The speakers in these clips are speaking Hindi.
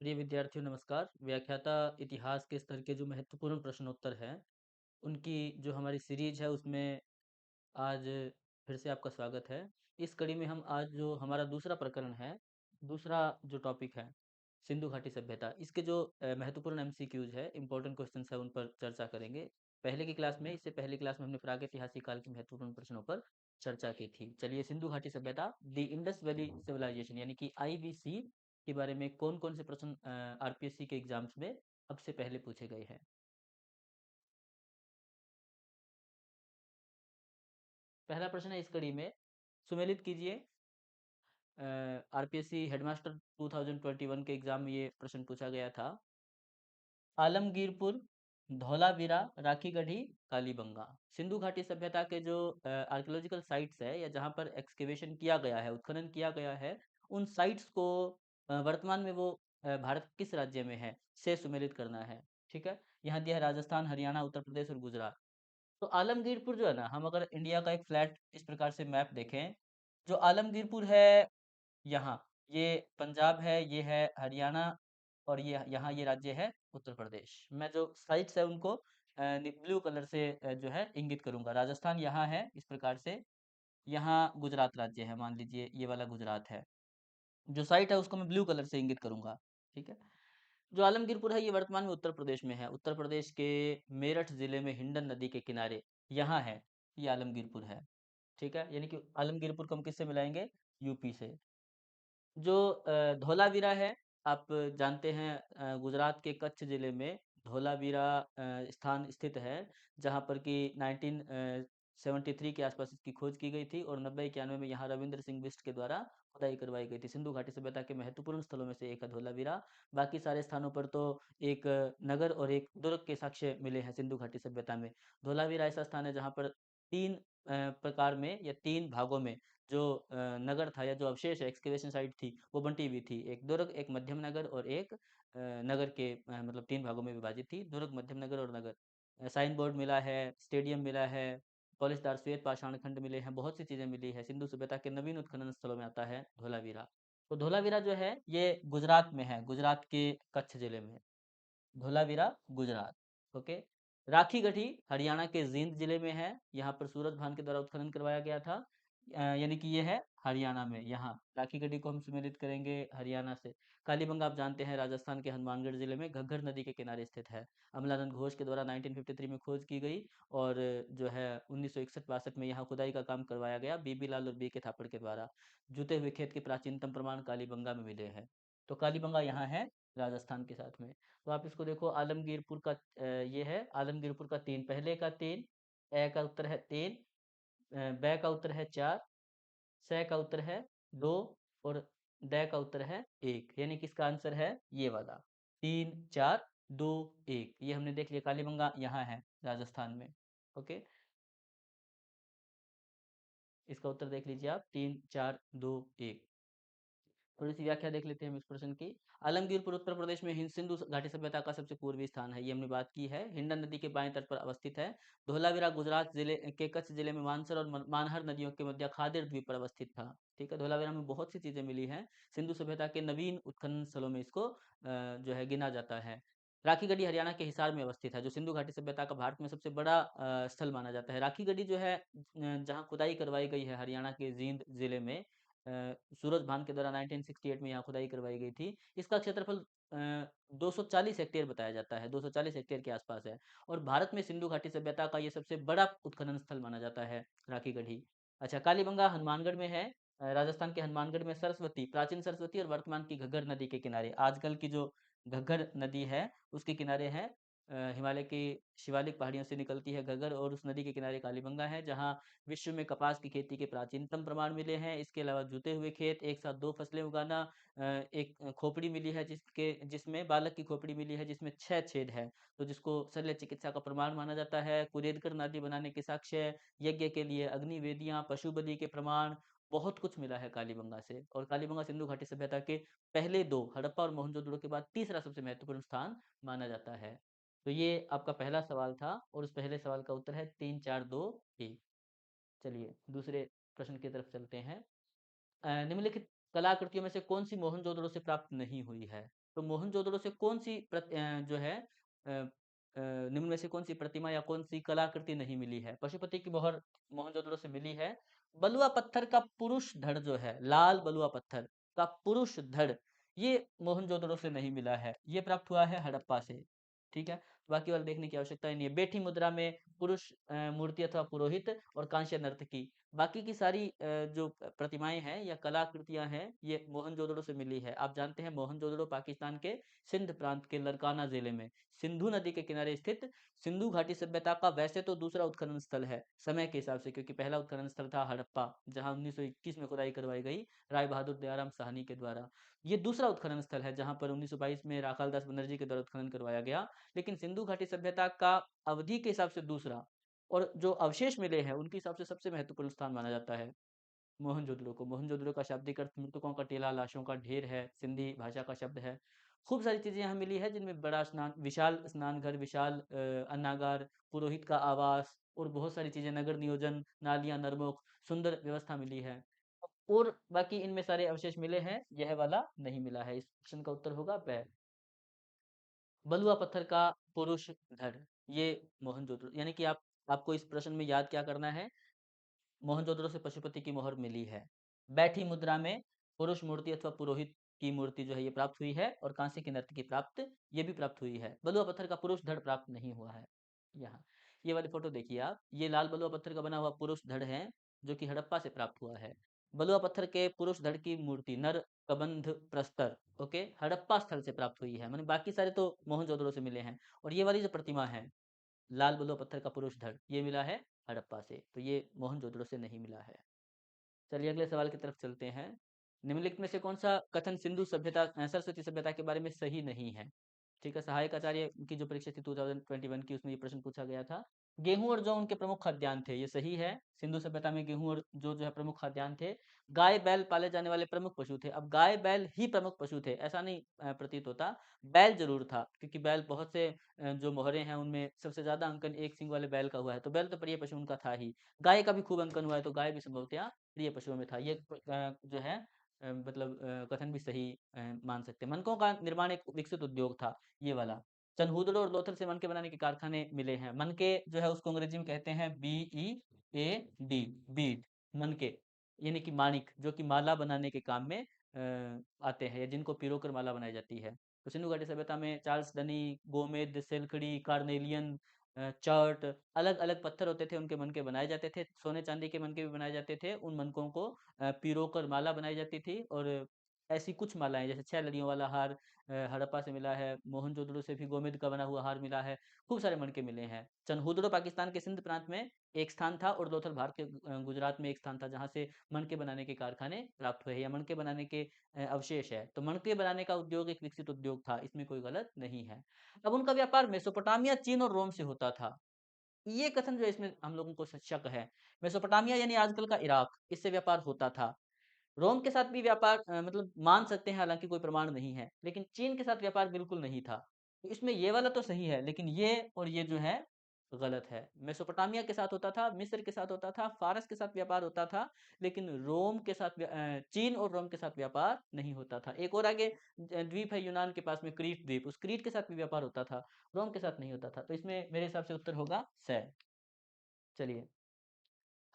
प्रिय विद्यार्थियों नमस्कार। व्याख्याता इतिहास के स्तर के जो महत्वपूर्ण प्रश्नोत्तर हैं, उनकी जो हमारी सीरीज है उसमें आज फिर से आपका स्वागत है। इस कड़ी में हम आज जो हमारा दूसरा प्रकरण है, दूसरा जो टॉपिक है, सिंधु घाटी सभ्यता, इसके जो महत्वपूर्ण एमसीक्यूज है, इंपॉर्टेंट क्वेश्चंस है, उन पर चर्चा करेंगे। इससे पहली क्लास में हमने प्रागैतिहासिक काल के महत्वपूर्ण प्रश्नों पर चर्चा की थी। चलिए, सिंधु घाटी सभ्यता, द इंडस वैली सिविलाइजेशन यानी कि आईवीसी के बारे में कौन कौन से प्रश्न आरपीएससी के एग्जाम्स में अब से पहले पूछे गए हैं। पहला प्रश्न है इस कड़ी में, सुमेलित कीजिए। आरपीएससी हेडमास्टर 2021 के एग्जाम में ये प्रश्न पूछा गया था। आलमगीरपुर, धौलावीरा, राखीगढ़ी, कालीबंगा, सिंधु घाटी सभ्यता के जो आर्कियोलॉजिकल साइट्स है या जहाँ पर एक्सकेवेशन किया गया है, उत्खनन किया गया है, उन साइट्स को वर्तमान में वो भारत किस राज्य में है से सुमेलित करना है। ठीक है, यहाँ दिया है राजस्थान, हरियाणा, उत्तर प्रदेश और गुजरात। तो आलमगीरपुर जो है ना, हम अगर इंडिया का एक फ्लैट इस प्रकार से मैप देखें, जो आलमगीरपुर है यहाँ, ये पंजाब है, ये है हरियाणा, और ये यहाँ ये राज्य है उत्तर प्रदेश। मैं जो साइट्स है उनको ब्लू कलर से जो है इंगित करूंगा। राजस्थान यहाँ है इस प्रकार से, यहाँ गुजरात राज्य है, मान लीजिए ये वाला गुजरात है। जो साइट है उसको मैं ब्लू कलर से इंगित करूंगा। ठीक है, जो आलमगीरपुर है ये वर्तमान में उत्तर प्रदेश में है। उत्तर प्रदेश के मेरठ जिले में हिंडन नदी के किनारे यहाँ है, ये आलमगीरपुर है। ठीक है, यानी कि आलमगीरपुर को हम किससे मिलाएंगे? यूपी से। जो धोलावीरा है, आप जानते हैं गुजरात के कच्छ जिले में धोलावीरा स्थान स्थित है, जहाँ पर कि 1973 के आसपास इसकी खोज की गई थी और 90-91 में यहाँ रविंद्र सिंह बिष्ट के द्वारा खुदाई करवाई गई थी। सिंधु घाटी सभ्यता के महत्वपूर्ण स्थलों में से एक है धोलावीरा। बाकी सारे स्थानों पर तो एक नगर और एक दुर्ग के साक्ष्य मिले हैं सिंधु घाटी सभ्यता में। धोलावीरा ऐसा स्थान है जहाँ पर तीन प्रकार में या तीन भागों में जो नगर था या जो अवशेष है, एक्सकेवेशन साइट थी, वो बंटी हुई थी। एक दुर्ग, एक मध्यम नगर और एक नगर के मतलब तीन भागों में विभाजित थी, दुर्ग, मध्यम नगर और नगर। साइन बोर्ड मिला है, स्टेडियम मिला है, पॉलिशदार श्वेत पाषाण खंड मिले हैं, बहुत सी चीजें मिली है। सिंधु सभ्यता के नवीन उत्खनन स्थलों में आता है धोलावीरा। तो धोलावीरा जो है ये गुजरात में है, गुजरात के कच्छ जिले में। धोलावीरा गुजरात। ओके। राखी गढ़ी हरियाणा के जींद जिले में है, यहाँ पर सूरज भान के द्वारा उत्खनन करवाया गया था। यानी कि ये है हरियाणा में। यहाँ राखी गढ़ी को हम सम्मिलित करेंगे हरियाणा से। कालीबंगा आप जानते हैं राजस्थान के हनुमानगढ़ जिले में घग्गर नदी के किनारे स्थित है। अमलानंद घोष के द्वारा 1953 में खोज की गई और जो है 1961-62 में यहाँ खुदाई का काम करवाया गया बीबी लाल और बी के थापड़ के द्वारा। जुते हुए खेत के प्राचीनतम प्रमाण कालीबंगा में मिले हैं। तो कालीबंगा यहाँ है राजस्थान के साथ में। तो आप इसको देखो, आलमगीरपुर का ये है आलमगीरपुर का तीन, पहले का तीन, ए का उत्तर है तीन, बै का उत्तर है चार, से का उत्तर है दो और ड का उत्तर है एक। यानी कि इसका आंसर है ये वाला, तीन चार दो एक। ये हमने देख लिया, कालीबंगा यहाँ है राजस्थान में। ओके, इसका उत्तर देख लीजिए आप, तीन चार दो एक। थोड़ी सी व्याख्या देख लेते हैं हम इस प्रश्न की। आलमगीरपुर उत्तर प्रदेश में सिंधु घाटी सभ्यता का सबसे पूर्वी स्थान है, ये हमने बात की है। हिंडन नदी के बाएं तट पर अवस्थित है। धोलावीरा गुजरात जिले के कच्छ जिले में मानसर और मानहर नदियों के मध्य खादिर द्वीप पर अवस्थित था। ठीक है, धोलावीरा में बहुत सी चीजें मिली हैं। सिंधु सभ्यता के नवीन उत्खनन स्थलों में इसको जो है गिना जाता है। राखी गढ़ी हरियाणा के हिसार में अवस्थित है, जो सिंधु घाटी सभ्यता का भारत में सबसे बड़ा स्थल माना जाता है। राखी गढ़ी जो है जहाँ खुदाई करवाई गई है हरियाणा के जींद जिले में, सूरज भान के द्वारा 1968 में यहाँ खुदाई करवाई गई थी। इसका क्षेत्रफल 240 हेक्टेयर बताया जाता है, 240 हेक्टेयर के आसपास है। और भारत में सिंधु घाटी सभ्यता का ये सबसे बड़ा उत्खनन स्थल माना जाता है राखी गढ़ी। अच्छा, कालीबंगा हनुमानगढ़ में है। राजस्थान के हनुमानगढ़ में सरस्वती, प्राचीन सरस्वती और वर्तमान की घग्गर नदी के किनारे, आजकल की जो घग्गर नदी है उसके किनारे है। हिमालय की शिवालिक पहाड़ियों से निकलती है घग्गर और उस नदी के किनारे कालीबंगा है, जहाँ विश्व में कपास की खेती के प्राचीनतम प्रमाण मिले हैं। इसके अलावा जुते हुए खेत, एक साथ दो फसलें उगाना, एक खोपड़ी मिली है जिसमें बालक की खोपड़ी मिली है जिसमें 6 छेद है, तो जिसको शल्य चिकित्सा का प्रमाण माना जाता है। कुरेदकर नादी बनाने के साक्ष्य, यज्ञ के लिए अग्नि वेदियां, पशु बलि के प्रमाण, बहुत कुछ मिला है कालीबंगा से। और कालीबंगा सिंधु घाटी सभ्यता के पहले दो, हड़प्पा और मोहनजोदड़ो के बाद तीसरा सबसे महत्वपूर्ण स्थान माना जाता है। तो ये आपका पहला सवाल था और उस पहले सवाल का उत्तर है तीन चार दो एक। चलिए दूसरे प्रश्न की तरफ चलते हैं। निम्नलिखित कलाकृतियों में से कौन सी मोहनजोदड़ो से प्राप्त नहीं हुई है? तो मोहनजोदड़ो से कौन-सी जो है निम्न में से कौन-सी प्रतिमा या कौन-सी कलाकृति नहीं मिली है? पशुपति की मोहर मोहनजोदड़ो से मिली है। बलुआ पत्थर का पुरुष धड़ जो है, लाल बलुआ पत्थर का पुरुष धड़, ये मोहनजोदड़ो से नहीं मिला है। ये प्राप्त हुआ है हड़प्पा से। ठीक है? बाकी वाला देखने की आवश्यकता ही नहीं है। बैठी मुद्रा में पुरुष मूर्ति अथवा पुरोहित और कांस्य नर्तकी। बाकी की सारी जो प्रतिमाएँ हैं या कलाकृतियाँ हैं, ये मोहनजोदड़ो से मिली है। आप जानते हैं मोहनजोदड़ो पाकिस्तान के सिंध प्रांत के लरकाना जिले में सिंधु नदी के किनारे स्थित सिंधु घाटी सभ्यता का वैसे तो दूसरा उत्खनन स्थल है समय के हिसाब से, क्योंकि पहला उत्खनन स्थल था हड़प्पा, जहां 1921 में खुदाई करवाई गई राय बहादुर दयाराम साहनी के द्वारा। ये दूसरा उत्खनन स्थल है जहां पर 1922 में राखाल दास बनर्जी के द्वारा उत्खनन करवाया गया। लेकिन सिंधु घाटी सभ्यता का अवधि के हिसाब से दूसरा, और जो अवशेष मिले हैं उनके हिसाब से सबसे महत्वपूर्ण स्थान माना जाता है मोहनजोदड़ो को। मोहनजोदड़ो का शाब्दिक अर्थ मृतकों का टीला, लाशों का ढेर है, सिंधी भाषा का शब्द है। खूब सारी चीज़ें यहाँ मिली है, जिनमें बड़ा स्नान, विशाल स्नानघर, विशाल अन्नागार, पुरोहित का आवास और बहुत सारी चीज़ें, नगर नियोजन, नालियाँ, नरमुख, सुंदर व्यवस्था मिली है। और बाकी इनमें सारे अवशेष मिले हैं, यह वाला नहीं मिला है। इस प्रश्न का उत्तर होगा ब। बलुआ पत्थर का पुरुष धड़, ये मोहनजोदड़ो, यानी कि आपको इस प्रश्न में याद क्या करना है, मोहनजोदड़ो से पशुपति की मोहर मिली है। बैठी मुद्रा में पुरुष मूर्ति अथवा पुरोहित की मूर्ति जो है ये प्राप्त हुई है, और कांसे की नर्तकी प्राप्त, ये भी प्राप्त हुई है। बलुआ पत्थर का पुरुष धड़ प्राप्त नहीं हुआ है। यहाँ ये वाली फोटो देखिए आप, ये लाल बलुआ पत्थर का बना हुआ पुरुष धड़ है, जो कि हड़प्पा से प्राप्त हुआ है। बलुआ पत्थर के पुरुष धड़ की मूर्ति नर कबंध प्रस्तर, ओके, हड़प्पा स्थल से प्राप्त हुई है। मैंने बाकी सारे तो मोहनजोदड़ो से मिले हैं। और ये वाली जो प्रतिमा है लाल बलुआ पत्थर का पुरुष धड़, ये मिला है हड़प्पा से, तो ये मोहनजोदड़ो से नहीं मिला है। चलिए अगले सवाल की तरफ चलते हैं। निम्नलिखित में से कौन सा कथन सिंधु सभ्यता सरस्वती सभ्यता के बारे में सही नहीं है? ठीक है, सहायक आचार्य की जो परीक्षा थी 2021 की, उसमें ये प्रश्न पूछा गया था। गेहूं और जौ उनके प्रमुख खाद्यान्न थे, ये सही है। सिंधु सभ्यता में गेहूं और जौ जो है प्रमुख खाद्यान्न थे। गाय बैल पाले जाने वाले प्रमुख पशु थे। अब गाय बैल ही प्रमुख पशु थे ऐसा नहीं प्रतीत होता। बैल जरूर था, क्योंकि बैल बहुत से जो मोहरे हैं उनमें सबसे ज्यादा अंकन एक सिंग वाले बैल का हुआ है, तो बैल तो प्रिय पशु उनका था ही। गाय का भी खूब अंकन हुआ है, तो गाय भी संभवतया प्रिय पशुओं में था। ये जो है मतलब कथन भी सही मान सकते हैं। मनकों का निर्माण एक विकसित उद्योग था, ये वाला। चनहूदड़ो और लोथल से मनके बनाने के कारखाने मिले हैं। मनके जो है उसको अंग्रेजी में कहते हैं BEAD, बीड, मनके, यानी कि माणिक, जो कि माला बनाने के काम में आते हैं, या जिनको पिरोकर माला बनाई जाती है। तो सिंधु घाटी सभ्यता में चार्ल्स डनी, गोमेद, सेलखड़ी, कार्नेलियन, चर्ट, अलग अलग पत्थर होते थे, उनके मनके बनाए जाते थे। सोने चांदी के मनके भी बनाए जाते थे। उन मनकों को पिरोकर माला बनाई जाती थी। और ऐसी कुछ मालाएं, जैसे 6 लड़ियों वाला हार हड़प्पा से मिला है। मोहनजोदड़ो से भी गोमेद का बना हुआ हार मिला है। खूब सारे मणके मिले हैं। चनहूदड़ो पाकिस्तान के सिंध प्रांत में एक स्थान था, और लोथल भारत के गुजरात में एक स्थान था, जहां से मणके बनाने के कारखाने प्राप्त हुए, या मणके बनाने के अवशेष है। तो मणके बनाने का उद्योग एक विकसित उद्योग था, इसमें कोई गलत नहीं है। अब उनका व्यापार मेसोपोटामिया, चीन और रोम से होता था। ये कथन जो है, इसमें हम लोगों को शक है। मेसोपोटामिया यानी आजकल का इराक, इससे व्यापार होता था। रोम के साथ भी व्यापार मतलब मान सकते हैं, हालांकि कोई प्रमाण नहीं है। लेकिन चीन के साथ व्यापार बिल्कुल नहीं था। तो इसमें ये वाला तो सही है, लेकिन ये और ये जो है गलत है। मेसोपोटामिया के साथ होता था, मिस्र के साथ होता था, फारस के साथ व्यापार होता था। लेकिन रोम के साथ चीन और रोम के साथ व्यापार नहीं होता था। एक और आगे द्वीप है यूनान के पास में, क्रीट द्वीप, उस क्रीट के साथ भी व्यापार होता था, रोम के साथ नहीं होता था। तो इसमें मेरे हिसाब से उत्तर होगा स। चलिए,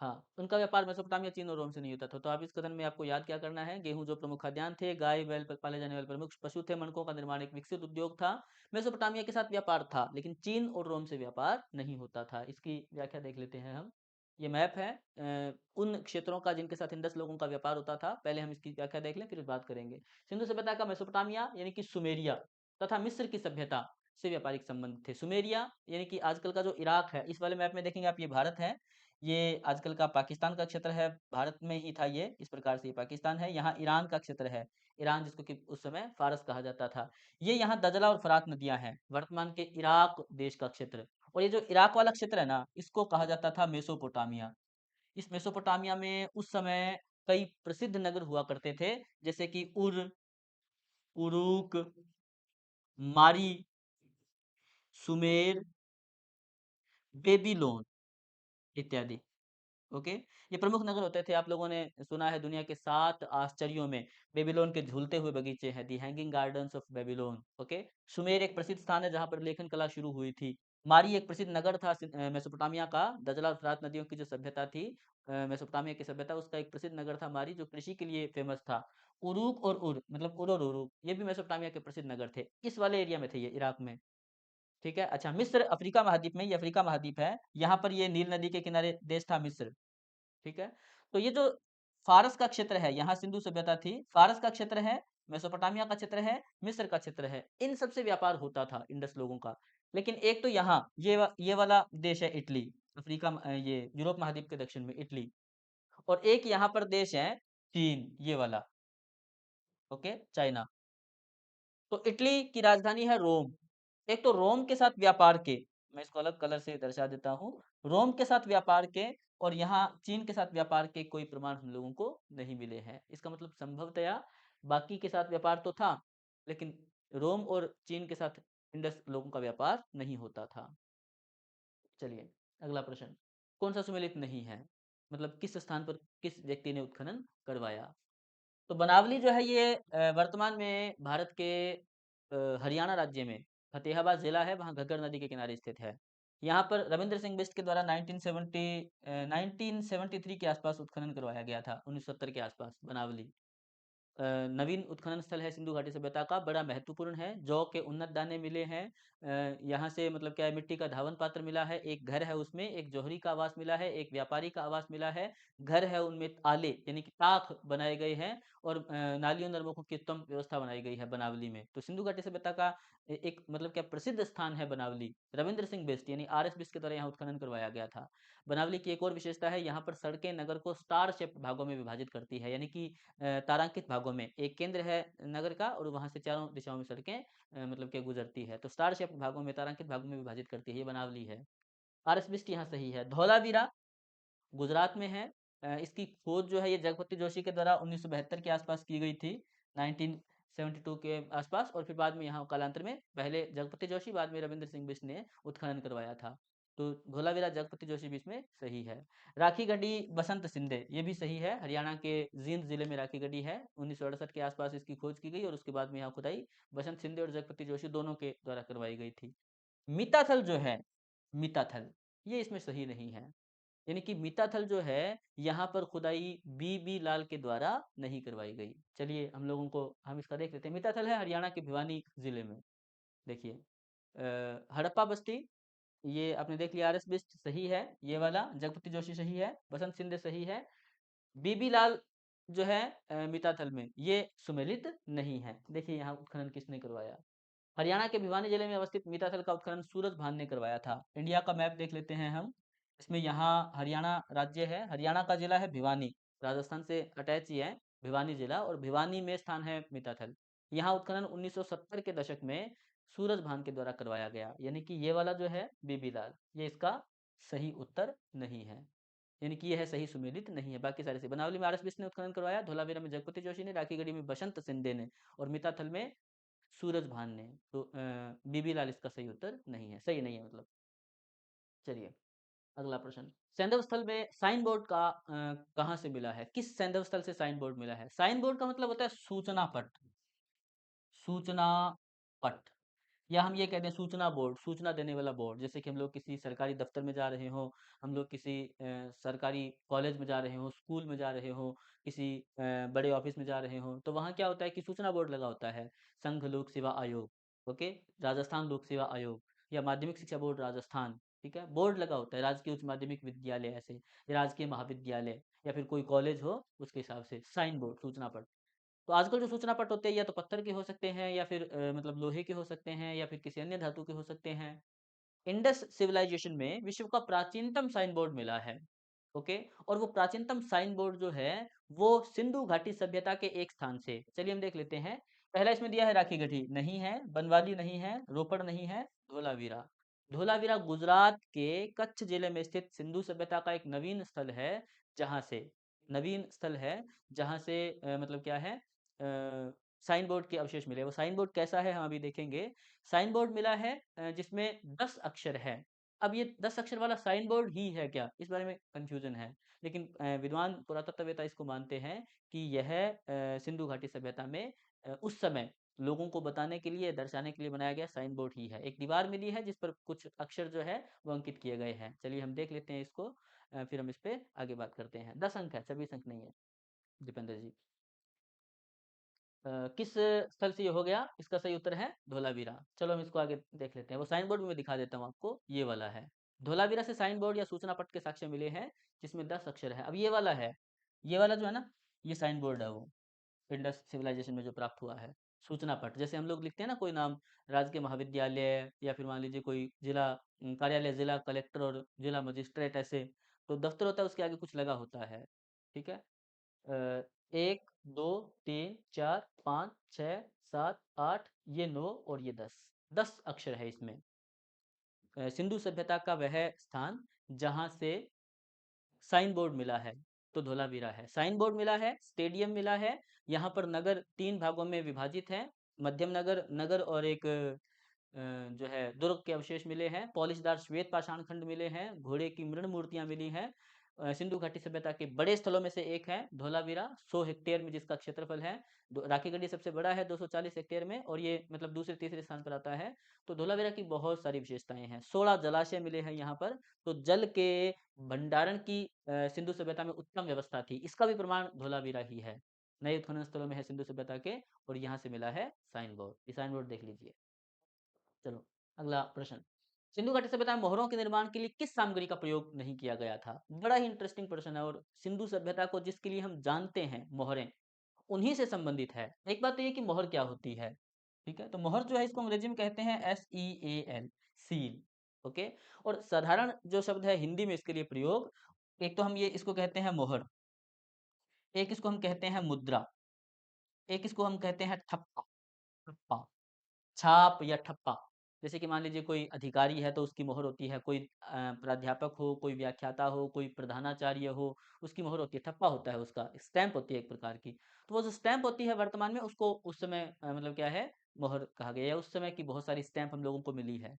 हाँ, उनका व्यापार मेसोपोटामिया, चीन और रोम से नहीं होता था। तो आप इस कथन में आपको याद क्या करना है, गेहूं जो प्रमुख खाद्यान्न थे, गाय बैल पर पाले जाने वाले प्रमुख पशु थे, मनकों का निर्माण एक विकसित उद्योग था। मेसोपोटामिया के साथ व्यापार था, लेकिन चीन और रोम से व्यापार नहीं होता था। इसकी व्याख्या देख लेते हैं हम। ये मैप है उन क्षेत्रों का जिनके साथ इंडस लोगों का व्यापार होता था। पहले हम इसकी व्याख्या देख लें, फिर बात करेंगे। सिंधु सभ्यता का मेसोपोटामिया यानी कि सुमेरिया तथा मिस्र की सभ्यता से व्यापारिक संबंध थे। सुमेरिया यानी कि आजकल का जो इराक है, इस वाले मैप में देखेंगे आप, ये भारत है, ये आजकल का पाकिस्तान का क्षेत्र है, भारत में ही था ये, इस प्रकार से ये पाकिस्तान है। यहाँ ईरान का क्षेत्र है, ईरान जिसको कि उस समय फारस कहा जाता था। ये यहाँ दजला और फरात नदियां हैं, वर्तमान के इराक देश का क्षेत्र। और ये जो इराक वाला क्षेत्र है ना, इसको कहा जाता था मेसोपोटामिया। इस मेसोपोटामिया में उस समय कई प्रसिद्ध नगर हुआ करते थे, जैसे कि उर, उरूक, मारी, सुमेर, बेबीलोन इत्यादि। ओके, ये प्रमुख नगर होते थे। आप लोगों ने सुना है दुनिया के 7 आश्चर्यों में बेबीलोन के झूलते हुए बगीचे हैं, the hanging gardens of Babylon. Okay, Sumer एक प्रसिद्ध स्थान है जहाँ पर लेखन कला शुरू हुई थी। मारी एक प्रसिद्ध नगर था मेसोपोटामिया का, दजला और फरात नदियों की जो सभ्यता थी, मेसोपोटामिया की सभ्यता, उसका एक प्रसिद्ध नगर था मारी, जो कृषि के लिए फेमस था। उरूक और उर मतलब उर और उरूक, ये भी मेसोपोटामिया के प्रसिद्ध नगर थे। इस वाले एरिया में थे ये, इराक में। ठीक है, अच्छा मिस्र अफ्रीका महाद्वीप में, ये अफ्रीका महाद्वीप है। यहाँ पर ये नील नदी के किनारे देश था मिस्र। ठीक है, तो ये जो फारस का क्षेत्र है, यहाँ सिंधु सभ्यता थी। फारस का क्षेत्र है, मेसोपोटामिया का क्षेत्र है, मिस्र का क्षेत्र है, इन सबसे व्यापार होता था इंडस लोगों का। लेकिन एक तो यहाँ ये वाला देश है इटली, अफ्रीका ये यूरोप महाद्वीप के दक्षिण में इटली, और एक यहाँ पर देश है चीन, ये वाला। Okay, China. तो इटली की राजधानी है रोम। एक तो रोम के साथ व्यापार के, मैं इसको अलग कलर से दर्शा देता हूँ, रोम के साथ व्यापार के और यहाँ चीन के साथ व्यापार के कोई प्रमाण हम लोगों को नहीं मिले हैं। इसका मतलब संभवतया बाकी के साथ व्यापार तो था, लेकिन रोम और चीन के साथ इंडस लोगों का व्यापार नहीं होता था। चलिए, अगला प्रश्न, कौन सा सुमेलित नहीं है, मतलब किस स्थान पर किस व्यक्ति ने उत्खनन करवाया? तो बनावली जो है ये वर्तमान में भारत के हरियाणा राज्य में फतेहाबाद जिला है, वहाँ घग्गर नदी के किनारे स्थित है। यहाँ पर रविंद्र सिंह बिष्ट के द्वारा 1973 के आसपास उत्खनन करवाया गया था, 1970 के आसपास बनावली। नवीन उत्खनन स्थल है सिंधु घाटी सभ्यता का, बड़ा महत्वपूर्ण है। जौ के उन्नत दाने मिले हैं। यहाँ से मतलब क्या है, मिट्टी का धावन पात्र मिला है, एक घर है उसमें, एक जौहरी का आवास मिला है, एक व्यापारी का आवास मिला है। घर है उनमें आले यानी कि ताख बनाए गए हैं, और नालियों नर्मकों की उत्तम व्यवस्था बनाई गई है बनावली में। तो सिंधु घाटी सभ्यता का एक मतलब क्या प्रसिद्ध स्थान है बनावली। रविंद्र सिंह बिष्ट यानी RS बिष्ट के द्वारा यहाँ उत्खनन करवाया गया था। बनावली की एक और विशेषता है, यहाँ पर सड़कें नगर को स्टार शेप भागों में विभाजित करती है, यानी कि तारांकित भागों में। एक केंद्र है नगर का और वहां से चारों दिशाओं में सड़कें मतलब के गुजरती है, तो स्टार शेप भागों में, तारांकित भागों में विभाजित करती है, ये बनावली है। RS बिष्ट यहाँ सही है। धौलावीरा गुजरात में है। इसकी खोज जो है ये जगपति जोशी के द्वारा 1972 के आसपास की गई थी, 1972 के आसपास, और फिर बाद में यहाँ कालांतर में पहले जगपति जोशी, बाद में रविंद्र सिंह बिष्ट ने उत्खनन करवाया था। तो धोलावीरा जगपति जोशी भी इसमें सही है। राखी गढ़ी बसंत सिंधे, ये भी सही है, हरियाणा के जींद जिले में राखी गढ़ी है। 1968 के आसपास इसकी खोज की गई और उसके बाद में यहाँ खुदाई बसंत सिंधे और जगपति जोशी दोनों के द्वारा करवाई गई थी। मिताथल जो है, मिताथल, ये इसमें सही नहीं है। यानी कि मीताथल जो है यहाँ पर खुदाई बी लाल के द्वारा नहीं करवाई गई। चलिए हम लोगों को हम इसका देख लेते हैं। मीताथल है हरियाणा के भिवानी जिले में। देखिए, हड़प्पा बस्ती, ये आपने देख लिया, RS बिष्ट सही है, ये वाला जगपति जोशी सही है, बसंत सिंधे सही है। बीबी लाल जो है मीताथल में, ये सुमेलित नहीं है। देखिए यहाँ उत्खनन किसने करवाया, हरियाणा के भिवानी जिले में अवस्थित मीताथल का उत्खनन सूरज भान ने करवाया था। इंडिया का मैप देख लेते हैं हम, इसमें यहाँ हरियाणा राज्य है, हरियाणा का जिला है भिवानी, राजस्थान से अटैच ही है भिवानी जिला, और भिवानी में स्थान है मीताथल। यहाँ उत्खनन 1970 के दशक में सूरज भान के द्वारा करवाया गया, यानी कि ये वाला जो है बीबी लाल, ये इसका सही उत्तर नहीं है, यानी कि यह है सही सुमेलित नहीं है। बाकी सारे से बनावली में RS बिष्ट ने उत्खनन करवाया, धोलावीरा में जगपति जोशी ने, राखीगढ़ी में बसंत सिंधे ने, और मिताथल में सूरज भान ने। तो बीबी लाल इसका सही उत्तर नहीं है, सही नहीं है मतलब। चलिए, अगला प्रश्न, सैंधव स्थल में साइन बोर्ड का कहाँ से मिला है, किस सैंधव स्थल से साइन बोर्ड मिला है? साइन बोर्ड का मतलब होता है सूचना पट, सूचना पट, या हम ये कहते हैं सूचना बोर्ड, सूचना देने वाला बोर्ड। जैसे कि हम लोग किसी सरकारी दफ्तर में जा रहे हो, हम लोग किसी सरकारी कॉलेज में जा रहे हो, स्कूल में जा रहे हो, किसी बड़े ऑफिस में जा रहे हो, तो वहाँ क्या होता है कि सूचना बोर्ड लगा होता है। संघ लोक सेवा आयोग, ओके, राजस्थान लोक सेवा आयोग, या माध्यमिक शिक्षा बोर्ड राजस्थान, ठीक है, बोर्ड लगा होता है। राजकीय उच्च माध्यमिक विद्यालय ऐसे, या राजकीय महाविद्यालय, या फिर कोई कॉलेज हो उसके हिसाब से साइन बोर्ड, सूचना पट। तो आजकल जो सूचना पट होते हैं या तो पत्थर के हो सकते हैं, या फिर मतलब लोहे के हो सकते हैं, या फिर किसी अन्य धातु के हो सकते हैं। इंडस सिविलाइजेशन में विश्व का प्राचीनतम साइन बोर्ड मिला है, ओके, और वो प्राचीनतम साइन बोर्ड जो है वो सिंधु घाटी सभ्यता के एक स्थान से। चलिए हम देख लेते हैं। पहला इसमें दिया है राखी गढ़ी, नहीं है, बनवाली नहीं है, रोपड़ नहीं है, धोलावीरा। धोलावीरा गुजरात के कच्छ जिले में स्थित सिंधु सभ्यता का एक नवीन स्थल है, जहां से, नवीन स्थल है जहां से मतलब क्या है, साइन बोर्ड के अवशेष मिले। वो साइन बोर्ड कैसा है हम अभी देखेंगे। साइन बोर्ड मिला है जिसमें 10 अक्षर है, अब ये 10 अक्षर वाला साइन बोर्ड ही है क्या? इस बारे में कन्फ्यूज़न है। लेकिन विद्वान पुरातत्ववेत्ता इसको मानते हैं कि यह सिंधु घाटी सभ्यता में उस समय लोगों को बताने के लिए, दर्शाने के लिए बनाया गया साइन बोर्ड ही है। एक दीवार मिली है जिस पर कुछ अक्षर जो है वो अंकित किए गए हैं। चलिए हम देख लेते हैं इसको, फिर हम इस पे आगे बात करते हैं। 10 अंक है, 26 अंक नहीं है, दीपेंद्र जी। किस स्थल से ये हो गया? इसका सही उत्तर है धोलावीरा। चलो हम इसको आगे देख लेते हैं। वो साइन बोर्ड भी मैं दिखा देता हूँ आपको, ये वाला है। धोलावीरा से साइन बोर्ड या सूचना पट के साक्ष्य मिले हैं जिसमें 10 अक्षर है। अब ये वाला है, ये वाला जो है ना, ये साइन बोर्ड है वो, इंडस सिविलाइजेशन में जो प्राप्त हुआ है। सूचना पट, जैसे हम लोग लिखते हैं ना कोई नाम, राजकीय महाविद्यालय या फिर मान लीजिए कोई जिला कार्यालय, जिला कलेक्टर और जिला मजिस्ट्रेट, ऐसे तो दफ्तर होता है, उसके आगे कुछ लगा होता है। ठीक है। 1 2 3 4 5 6 7 8, ये 9 और ये 10, 10 अक्षर है इसमें। सिंधु सभ्यता का वह स्थान जहां से साइन बोर्ड मिला है, तो धोलावीरा है। साइन बोर्ड मिला है, स्टेडियम मिला है, यहाँ पर नगर 3 भागों में विभाजित है। मध्यम नगर नगर और एक जो है दुर्ग के अवशेष मिले हैं। पॉलिशदार श्वेत पाषाण खंड मिले हैं। घोड़े की मृण मूर्तियां मिली हैं। सिंधु घाटी सभ्यता के बड़े स्थलों में से एक है धोलावीरा, 100 हेक्टेयर में जिसका क्षेत्रफल है। राखी गढ़ी सबसे बड़ा है 240 हेक्टेयर में, और ये मतलब दूसरे तीसरे स्थान पर आता है। तो धोलावीरा की बहुत सारी विशेषताएं हैं। 16 जलाशय मिले हैं यहाँ पर। तो जल के भंडारण की सिंधु सभ्यता में उत्तम व्यवस्था थी, इसका भी प्रमाण धोलावीरा ही है। नए उत्खनन स्थलों में है सिंधु सभ्यता के, और यहाँ से मिला है साइन बोर्ड। ये साइन बोर्ड देख लीजिए। चलो अगला प्रश्न। सिंधु घाटी सभ्यता में मोहरों के निर्माण के लिए किस सामग्री का प्रयोग नहीं किया गया था? बड़ा ही इंटरेस्टिंग प्रश्न है, और सिंधु सभ्यता को जिसके लिए हम जानते हैं मोहरें, उन्हीं से संबंधित है। एक बात तो ये कि मोहर क्या होती है, ठीक है? तो मोहर जो है इसको अंग्रेजी में कहते हैं SEAL, सील। ओके। और साधारण जो शब्द है हिंदी में इसके लिए प्रयोग, एक तो हम ये इसको कहते हैं मोहर, एक इसको हम कहते हैं मुद्रा, एक इसको हम कहते हैं ठप्पा। ठप्पा, छाप या ठप्पा। जैसे कि मान लीजिए कोई अधिकारी है तो उसकी मोहर होती है, कोई प्राध्यापक हो, कोई व्याख्याता हो, कोई प्रधानाचार्य हो, उसकी मोहर होती है, ठप्पा होता है उसका, स्टैंप होती है एक प्रकार की। तो वो जो स्टैंप होती है वर्तमान में, उसको उस समय मतलब क्या है, मोहर कहा गया है। उस समय की बहुत सारी स्टैंप हम लोगों को मिली है।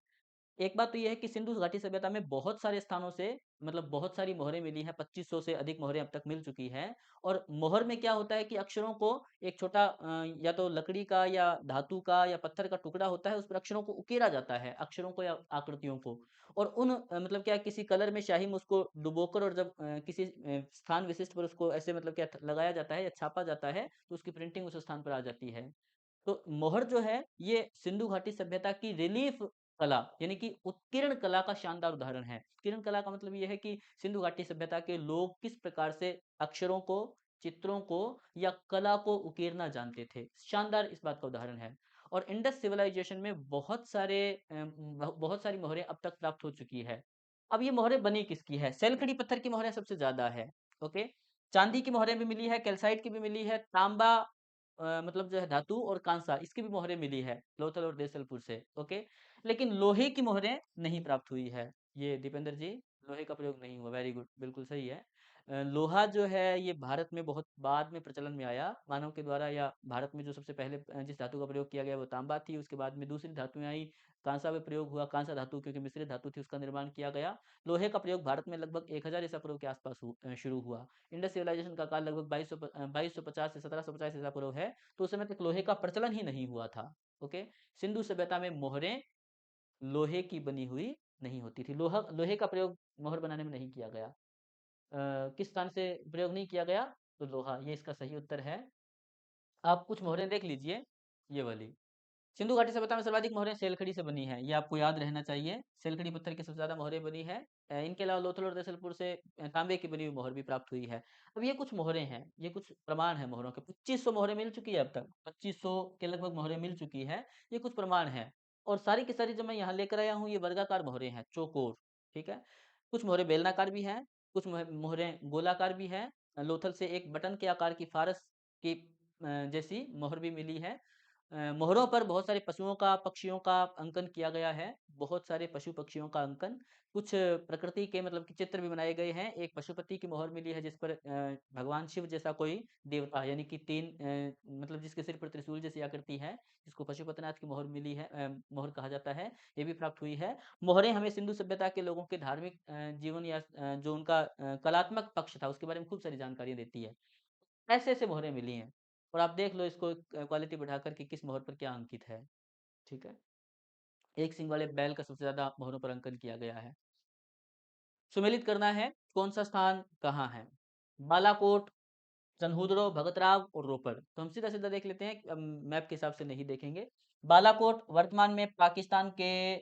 एक बात तो ये है कि सिंधु घाटी सभ्यता में बहुत सारे स्थानों से मतलब बहुत सारी मोहरें मिली हैं, 2500 से अधिक मोहरें अब तक मिल चुकी हैं। और मोहर में क्या होता है कि अक्षरों को एक छोटा या तो लकड़ी का या धातु का या पत्थर का टुकड़ा होता है, उस पर अक्षरों को उकेरा जाता है, अक्षरों को या आकृतियों को। और उन मतलब क्या है, किसी कलर में शाही में उसको डुबोकर, और जब किसी स्थान विशिष्ट पर उसको ऐसे मतलब क्या लगाया जाता है या छापा जाता है, तो उसकी प्रिंटिंग उस स्थान पर आ जाती है। तो मोहर जो है ये सिंधु घाटी सभ्यता की रिलीफ कला यानी कि उत्कीर्ण कला का शानदार उदाहरण है। उत्कीर्ण कला का मतलब ये है कि सिंधु घाटी सभ्यता के लोग किस प्रकार से अक्षरों को, चित्रों को या कला को उकेरना जानते थे। शानदार इस बात का उदाहरण है। और इंडस सिविलाइजेशन में बहुत सारी मोहरें अब तक प्राप्त हो चुकी है। अब ये मोहरें बनी किसकी है? सैलखड़ी पत्थर की मोहरें सबसे ज्यादा है। ओके। चांदी की मोहरें भी मिली है, कैल्साइट की भी मिली है, तांबा मतलब जो है धातु और कांसा, इसकी भी मोहरें मिली है लोथल और देसलपुर से। ओके। लेकिन लोहे की मोहरें नहीं प्राप्त हुई है। ये दीपेंद्र जी, लोहे का प्रयोग नहीं हुआ, वेरी गुड, बिल्कुल सही है। लोहा जो है ये भारत में बहुत बाद में प्रचलन में आया मानव के द्वारा, या भारत में जो सबसे पहले जिस धातु का प्रयोग किया गया वो तांबा थी। उसके बाद में दूसरी धातुएं आई, कांसा में प्रयोग हुआ, कांसा धातु क्योंकि मिश्रित धातु थी उसका निर्माण किया गया। लोहे का प्रयोग भारत में लगभग 1000 ईसा पूर्व के आसपास शुरू हुआ। इंडस सिविलाइजेशन का काल लगभग 2250 से 1750 ईसा पूर्व है। तो उस समय तक लोहे का प्रचलन ही नहीं हुआ था। ओके। सिंधु सभ्यता में मोहरें लोहे की बनी हुई नहीं होती थी। लोहे का प्रयोग मोहर बनाने में नहीं किया गया। किस स्थान से प्रयोग नहीं किया गया? तो लोहा, ये इसका सही उत्तर है। आप कुछ मोहरें देख लीजिए, ये वाली। सिंधु घाटी सभ्यता में सर्वाधिक मोहरें सेलखड़ी से बनी हैं, ये आपको याद रहना चाहिए। सेलखड़ी पत्थर की सबसे ज्यादा मोहरें बनी है। इनके अलावा लोथल और देसलपुर से तांबे की बनी हुई मोहर भी प्राप्त हुई है। अब ये कुछ मोहरें हैं, ये कुछ प्रमाण है मोहरों के। 2500 मोहरें मिल चुकी है अब तक, 2500 के लगभग मोहरें मिल चुकी है। ये कुछ प्रमाण है। और सारी की सारी जो मैं यहाँ लेकर आया हूँ ये वर्गाकार मोहरें हैं, चौकोर। ठीक है। कुछ मोहरें बेलनाकार भी हैं, कुछ मोहरें गोलाकार भी हैं। लोथल से एक बटन के आकार की फारस की जैसी मोहर भी मिली है। मोहरों पर बहुत सारे पशुओं का, पक्षियों का अंकन किया गया है, बहुत सारे पशु पक्षियों का अंकन, कुछ प्रकृति के मतलब कि चित्र भी बनाए गए हैं। एक पशुपति की मोहर मिली है जिस पर भगवान शिव जैसा कोई देवता यानी कि 3 मतलब जिसके सिर पर त्रिशूल जैसी आकृति है, जिसको पशुपतिनाथ की मोहर मिली है, मोहर कहा जाता है, ये भी प्राप्त हुई है। मोहरें हमें सिंधु सभ्यता के लोगों के धार्मिक जीवन या जो उनका कलात्मक पक्ष था उसके बारे में खूब सारी जानकारियाँ देती है। ऐसे-ऐसे मोहरें मिली हैं और आप देख लो इसको क्वालिटी बढ़ाकर कि किस मोहर पर क्या अंकित है, ठीक है? एक सींग वाले बैल का सबसे ज़्यादा मोहरों पर अंकन किया गया है। सुमेलित करना है, कौन-सा स्थान कहाँ है? बालाकोट, चन्हुदड़ो, भगतराव और रोपड़। तो हम सीधा-सीधा देख लेते हैं, मैप के हिसाब से नहीं देखेंगे। बालाकोट वर्तमान में पाकिस्तान के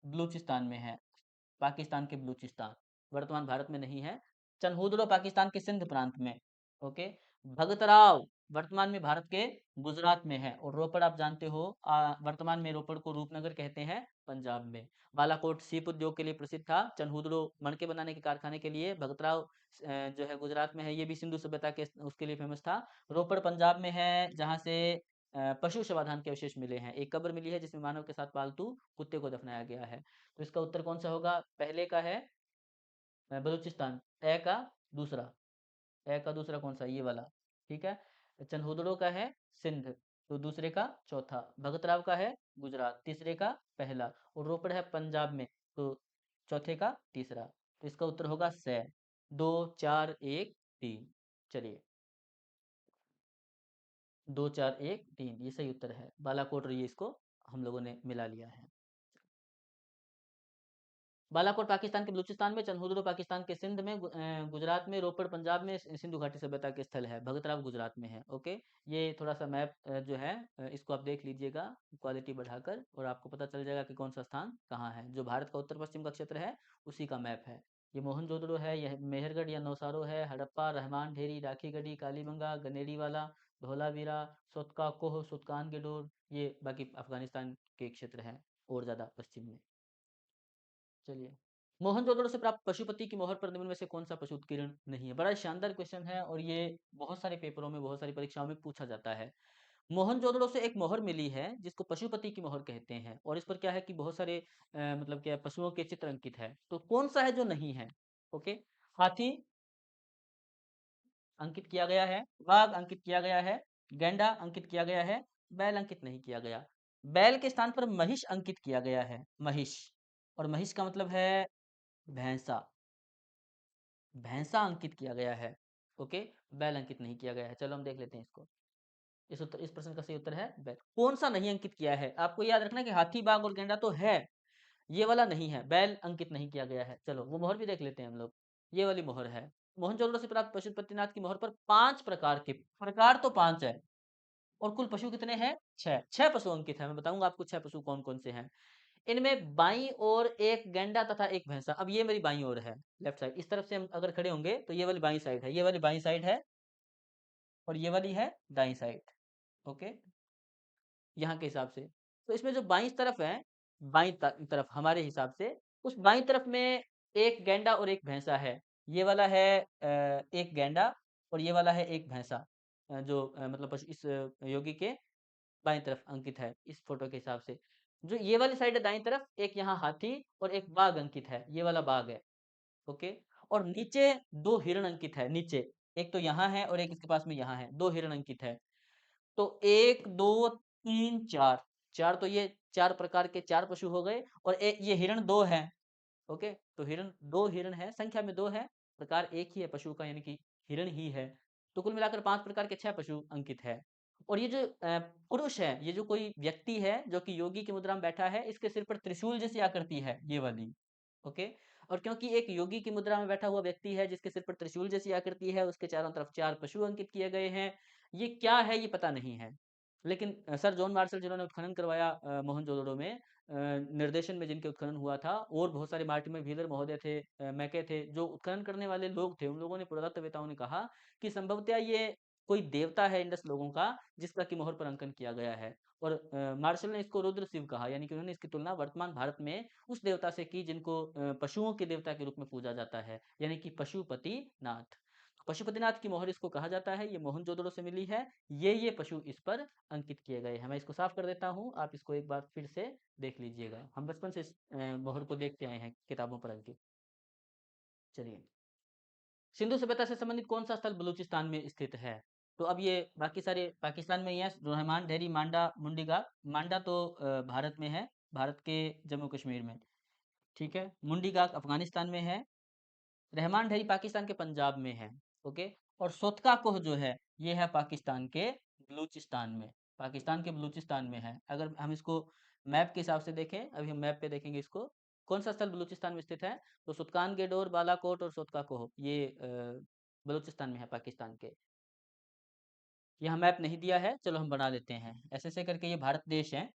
बलूचिस्तान में है, पाकिस्तान के बलूचिस्तान, वर्तमान भारत में नहीं है। चन्हुदड़ो पाकिस्तान के सिंध प्रांत में, ओके। भगतराव वर्तमान में भारत के गुजरात में है और रोपड़ आप जानते हो वर्तमान में रोपड़ को रूपनगर कहते हैं पंजाब में। बालाकोट सीप उद्योग के लिए प्रसिद्ध था, चन्हुदड़ो मणके बनाने के कारखाने के लिए, भगतराव जो है गुजरात में है, ये भी सिंधु सभ्यता के उसके लिए फेमस था। रोपड़ पंजाब में है जहाँ से पशु शवाधान के अवशेष मिले हैं। एक कब्र मिली है जिसमें मानव के साथ पालतू कुत्ते को दफनाया गया है। तो इसका उत्तर कौन सा होगा? पहले का है बलूचिस्तान, दूसरा ए का दूसरा कौन सा? ये वाला, ठीक है। चन्हुदड़ो का है सिंध, तो दूसरे का चौथा। भगतराव का है गुजरात, तीसरे का पहला। और रोपड़ है पंजाब में, तो चौथे का तीसरा। तो इसका उत्तर होगा से। 2 4 1 3। चलिए, 2 4 1 3 ये सही उत्तर है। बालाकोट और ये इसको हम लोगों ने मिला लिया है। बालाकोट पाकिस्तान के बलूचिस्तान में, चन्हुदड़ो पाकिस्तान के सिंध में, गुजरात में, रोपड़ पंजाब में, सिंधु घाटी सभ्यता के स्थल है। भगतराव गुजरात में है। ओके, ये थोड़ा सा मैप जो है इसको आप देख लीजिएगा क्वालिटी बढ़ाकर और आपको पता चल जाएगा कि कौन सा स्थान कहाँ है। जो भारत का उत्तर पश्चिम का क्षेत्र है उसी का मैप है। ये मोहनजोदड़ो है, यह मेहरगढ़ या नौसारो है, हड़प्पा, रहमान ढेरी, राखीगढ़ी, कालीबंगा, गनेरीवाला, धौलावीरा, सोतका कोह, सुल्तान के डोर, ये बाकी अफगानिस्तान के क्षेत्र हैं और ज्यादा पश्चिम में। चलिए, मोहनजोदड़ो से प्राप्त पशुपति की मोहर पर निम्न में से कौन सा पशु उत्कीर्ण नहीं है? बड़ा शानदार क्वेश्चन है और ये बहुत सारे पेपरों में, बहुत सारी परीक्षाओं में पूछा जाता है। मोहनजोदड़ो से एक मोहर मिली है जिसको पशुपति की मोहर कहते हैं और इस पर क्या है कि बहुत सारे मतलब क्या पशुओं के चित्र अंकित है। तो कौन सा है जो नहीं है? ओके, हाथी अंकित किया गया है, बाघ अंकित किया गया है, गैंडा अंकित किया गया है, बैल अंकित नहीं किया गया। बैल के स्थान पर महिष अंकित किया गया है, महिष। और महिष का मतलब है भैंसा, भैंसा अंकित किया गया है। ओके, बैल अंकित नहीं किया गया है। चलो हम देख लेते हैं इसको। इस प्रश्न का सही उत्तर है बैल। कौन सा नहीं अंकित किया है? आपको याद रखना कि हाथी, बाघ और गेंडा तो है, ये वाला नहीं है, बैल अंकित नहीं किया गया है। चलो वो मोहर भी देख लेते हैं हम लोग। ये वाली मोहर है। मोहनजोदड़ो से प्राप्त पशुपतिनाथ की मोहर पर 5 प्रकार के, प्रकार तो 5 है और कुल पशु कितने हैं? 6। 6 पशु अंकित है। मैं बताऊंगा आपको 6 पशु कौन कौन से हैं। इनमें बाईं ओर एक गैंडा तथा एक भैंसा। अब ये मेरी बाईं ओर है, लेफ्ट साइड। इस तरफ से हम अगर खड़े होंगे तो ये वाली बाईं साइड है, ये वाली बाईं साइड है और ये वाली है दाईं साइड। ओके, यहाँ के हिसाब से। तो इसमें जो बाईं तरफ है, बाईं तरफ हमारे हिसाब से, उस बाईं तरफ में एक गैंडा और एक भैंसा है। ये वाला है एक गैंडा और ये वाला है एक भैंसा, जो मतलब इस योगी के बाईं तरफ अंकित है इस फोटो के हिसाब से। जो ये वाली साइड है दाईं तरफ, एक यहाँ हाथी और एक बाघ अंकित है, ये वाला बाघ है। ओके, और नीचे 2 हिरण अंकित है नीचे, एक तो यहाँ है और एक इसके पास में यहाँ है, 2 हिरण अंकित है। तो 1 2 3 4, 4 तो ये 4 प्रकार के 4 पशु हो गए और ये हिरण 2 है। ओके, तो हिरण 2 हिरण है, संख्या में 2 है, प्रकार एक ही है पशु का यानी कि हिरण ही है। तो कुल मिलाकर 5 प्रकार के 6 पशु अंकित है। और ये जो पुरुष है, ये जो कोई व्यक्ति है जो कि योगी की मुद्रा में बैठा है, इसके सिर पर त्रिशूल जैसी आकृति है, ये वाली। ओके, और क्योंकि एक योगी की मुद्रा में बैठा हुआ व्यक्ति है जिसके सिर पर त्रिशूल जैसी आकृति है, उसके चारों तरफ 4 पशु अंकित किए गए हैं। ये क्या है ये पता नहीं है, लेकिन सर जॉन मार्शल जिन्होंने उत्खनन करवाया मोहनजोदड़ो में, निर्देशन में जिनके उत्खनन हुआ था, और बहुत सारे मार्टिमर व्हीलर महोदय थे, मैके थे, जो उत्खनन करने वाले लोग थे, उन लोगों ने, पुरातत्ववेताओं ने कहा कि संभवतः ये कोई देवता है इंडस लोगों का, जिसका कि मोहर पर अंकन किया गया है। और मार्शल ने इसको रुद्र शिव कहा, यानी कि उन्होंने इसकी तुलना वर्तमान भारत में उस देवता से की जिनको पशुओं के देवता के रूप में पूजा जाता है, यानी कि पशुपति नाथ। पशुपतिनाथ की मोहर इसको कहा जाता है, ये मोहनजोदड़ो से मिली है। ये पशु इस पर अंकित किए गए हैं। मैं इसको साफ कर देता हूँ, आप इसको एक बार फिर से देख लीजिएगा। हम बचपन से इस मोहर को देखते आए हैं किताबों पर अंकित। चलिए, सिंधु सभ्यता से संबंधित कौन सा स्थल बलूचिस्तान में स्थित है? तो अब ये बाकी सारे पाकिस्तान में ही है। रहमान, डेरी, मांडा, मुंडीगा। मांडा तो भारत में है, भारत के जम्मू कश्मीर में। ठीक है, मुंडीगाग अफगानिस्तान में है। रहमान ढेरी पाकिस्तान के पंजाब में है। ओके। और सोतका कोह जो है, ये है पाकिस्तान के बलूचिस्तान में। पाकिस्तान के बलूचिस्तान में है। अगर हम इसको मैप के हिसाब से देखें, अभी हम मैप पे देखेंगे इसको, कौन सा स्थल बलूचिस्तान में स्थित है? तो सुल्तान गेडोर, बालाकोट और सोतका कोह, ये बलूचिस्तान में है पाकिस्तान के। यहाँ मैप नहीं दिया है, चलो हम बना लेते हैं। ऐसे ऐसे करके ये भारत देश है,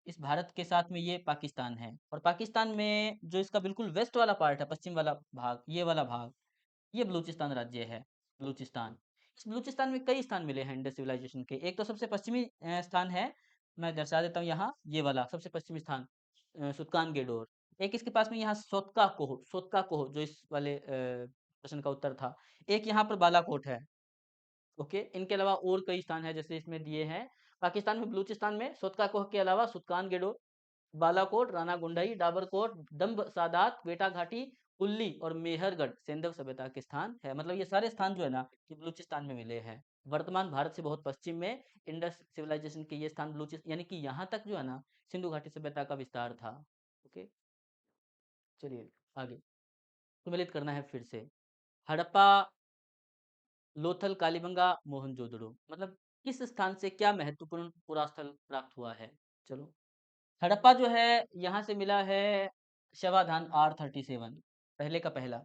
इस भारत के साथ में ये पाकिस्तान है। और पाकिस्तान में जो इसका बिल्कुल वेस्ट वाला पार्ट है, पश्चिम वाला भाग, ये वाला भाग, ये बलूचिस्तान राज्य है। बलूचिस्तान, इस बलूचिस्तान में कई स्थान मिले हैं इंडस सिविलाइजेशन के। एक तो सबसे पश्चिमी स्थान है, मैं दर्शा देता हूँ यहाँ, ये वाला सबसे पश्चिमी स्थान, सुल्तान गेडोर। एक इसके पास में यहाँ सोतका कोह जो इस वाले प्रश्न का उत्तर था। एक यहाँ पर बालाकोट है। ओके। इनके अलावा और कई स्थान है, जैसे इसमें दिए हैं। पाकिस्तान में बलूचिस्तान में सोतका कोह के अलावा सुल्तान गेडोर, बालाकोट, राना गुंडई, डाबरकोट, दम्ब सादात, बेटा घाटी, कुल्ली और मेहरगढ़ सिंधु सभ्यता के स्थान है। मतलब ये सारे स्थान जो है ना, ये बलूचिस्तान में मिले हैं। वर्तमान भारत से बहुत पश्चिम में इंडस सिविलाइजेशन के ये स्थान बलूचिस्तान, यानी कि यहाँ तक जो है ना, सिंधु घाटी सभ्यता का विस्तार था। ओके। चलिए आगे, सम्मिलित करना है फिर से। हड़प्पा, लोथल, कालीबंगा, मोहनजोदड़ो, मतलब किस स्थान से क्या महत्वपूर्ण पुरास्थल प्राप्त हुआ है? चलो, हड़प्पा जो है, यहाँ से मिला है शवाधान R37, पहले का पहला।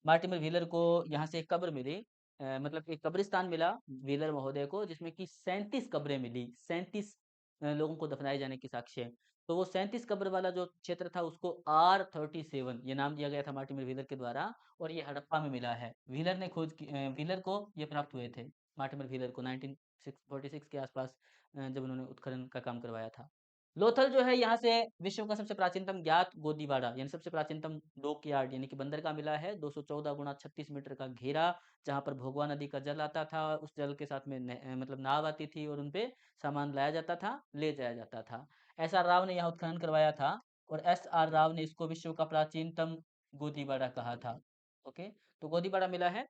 मार्टिमर व्हीलर को यहाँ से एक कब्र मिली, मतलब एक कब्रिस्तान मिला व्हीलर महोदय को, जिसमें कि 37 कब्रें मिली, 37 लोगों को दफनाए जाने की साक्ष्य है। तो वो 37 कब्र वाला जो क्षेत्र था, उसको R37 ये नाम दिया गया था मार्टिमर व्हीलर के द्वारा। और ये हड़प्पा में मिला है। व्हीलर ने खोज की, व्हीलर को ये प्राप्त हुए थे, मार्टिमर व्हीलर को 1946 के आसपास, जब उन्होंने उत्खनन का काम करवाया था। लोथल जो है, यहाँ से विश्व का सबसे प्राचीनतम ज्ञात गोदीबाड़ा, यानी सबसे प्राचीनतम डॉक यार्ड यानी कि बंदरगाह मिला है। 214 गुणा 36 मीटर का घेरा, जहाँ पर भोगवा नदी का जल आता था। उस जल के साथ में मतलब नाव आती थी, और उनपे सामान लाया जाता था, ले जाया जाता था। SR राव ने यहाँ उत्खनन करवाया था, और SR राव ने इसको विश्व का प्राचीनतम गोदीबाड़ा कहा था। ओके। तो गोदीबाड़ा मिला है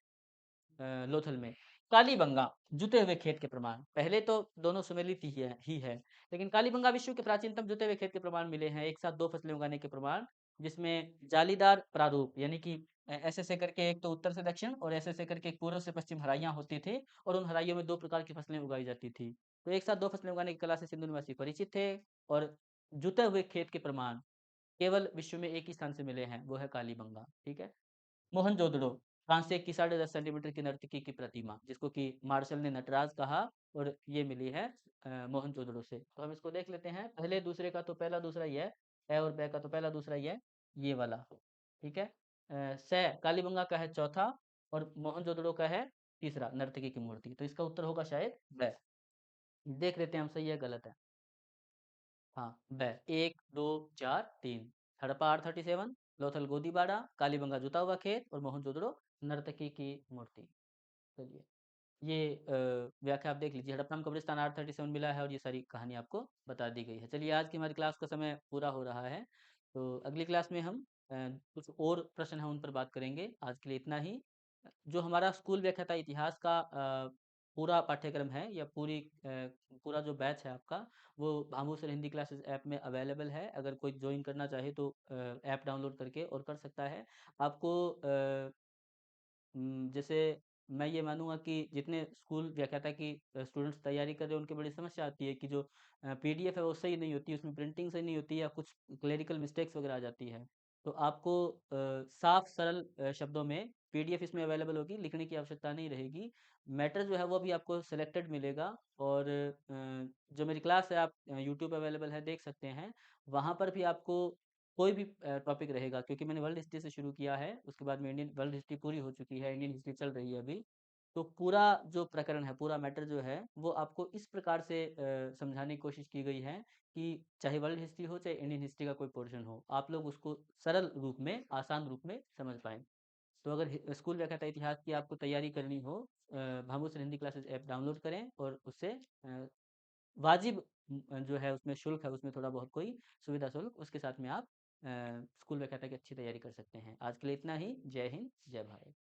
लोथल में। कालीबंगा, जुते हुए खेत के प्रमाण, पहले तो दोनों सुमेलित ही है, लेकिन कालीबंगा विश्व के प्राचीनतम जुते हुए खेत के प्रमाण मिले हैं, एक साथ दो फसलें उगाने के प्रमाण, जिसमें जालीदार प्रारूप, यानी कि ऐसे ऐसे करके एक तो उत्तर से दक्षिण, और ऐसे ऐसे करके एक पूर्व से पश्चिम हराइयाँ होती थी, और उन हराइयों में दो प्रकार की फसलें उगाई जाती थी। तो एक साथ दो फसलें उगाने की कला से सिंधु निवासी परिचित थे। और जुते हुए खेत के प्रमाण केवल विश्व में एक ही स्थान से मिले हैं, वो है कालीबंगा। ठीक है। मोहनजोदड़ो, फ्रांस की 10.5 सेंटीमीटर की नर्तकी की प्रतिमा, जिसको कि मार्शल ने नटराज कहा, और ये मिली है मोहनजोदड़ो से। तो हम इसको देख लेते हैं, पहले दूसरे का तो पहला दूसरा ही है, ए और बै का तो पहला दूसरा ही है, ये वाला। ठीक है। कालीबंगा का है चौथा, और मोहनजोदड़ो का है तीसरा, नर्तकी की मूर्ति। तो इसका उत्तर होगा शायद बै। देख लेते हैं हम सही है गलत है। हाँ, बै। 1 2 4 3, हड़प्पा R37, लोथल गोदीबाड़ा, कालीबंगा जुता हुआ खेत, और मोहनजोदड़ो नर्तकी की मूर्ति। चलिए, ये व्याख्या आप देख लीजिए। हड़प्पा कब्रिस्तान R37 मिला है, और ये सारी कहानी आपको बता दी गई है। चलिए, आज की हमारी क्लास का समय पूरा हो रहा है, तो अगली क्लास में हम अ, कुछ और प्रश्न हैं उन पर बात करेंगे। आज के लिए इतना ही। जो हमारा स्कूल व्याख्याता इतिहास का पूरा पाठ्यक्रम है, या पूरा जो बैच है आपका, वो Bhamu sir Hindi classes app में अवेलेबल है। अगर कोई ज्वाइन करना चाहे तो ऐप डाउनलोड करके और कर सकता है। आपको जैसे मैं ये मानूँगा कि जितने स्कूल व्याख्याता की स्टूडेंट्स तैयारी कर रहे हैं, उनकी बड़ी समस्या आती है कि जो पीडीएफ है वो सही नहीं होती, उसमें प्रिंटिंग सही नहीं होती, या कुछ क्लेरिकल मिस्टेक्स वगैरह आ जाती है। तो आपको साफ सरल शब्दों में पीडीएफ इसमें अवेलेबल होगी, लिखने की आवश्यकता नहीं रहेगी। मैटर जो है वो भी आपको सिलेक्टेड मिलेगा। और जो मेरी क्लास है, आप यूट्यूब अवेलेबल है, देख सकते हैं। वहाँ पर भी आपको कोई भी टॉपिक रहेगा, क्योंकि मैंने वर्ल्ड हिस्ट्री से शुरू किया है, उसके बाद में इंडियन वर्ल्ड हिस्ट्री पूरी हो चुकी है, इंडियन हिस्ट्री चल रही है अभी। तो पूरा जो प्रकरण है, पूरा मैटर जो है, वो आपको इस प्रकार से समझाने की कोशिश की गई है कि चाहे वर्ल्ड हिस्ट्री हो, चाहे इंडियन हिस्ट्री का कोई पोर्शन हो, आप लोग उसको सरल रूप में, आसान रूप में समझ पाएँ। तो अगर स्कूल व्याख्याता इतिहास की आपको तैयारी करनी हो, Bhanu sir Hindi classes app download करें और उससे वाजिब जो है उसमें शुल्क है, उसमें थोड़ा बहुत कोई सुविधा शुल्क, उसके साथ में आप स्कूल व्याख्याता की अच्छी तैयारी कर सकते हैं। आज के लिए इतना ही। जय हिंद, जय भारत।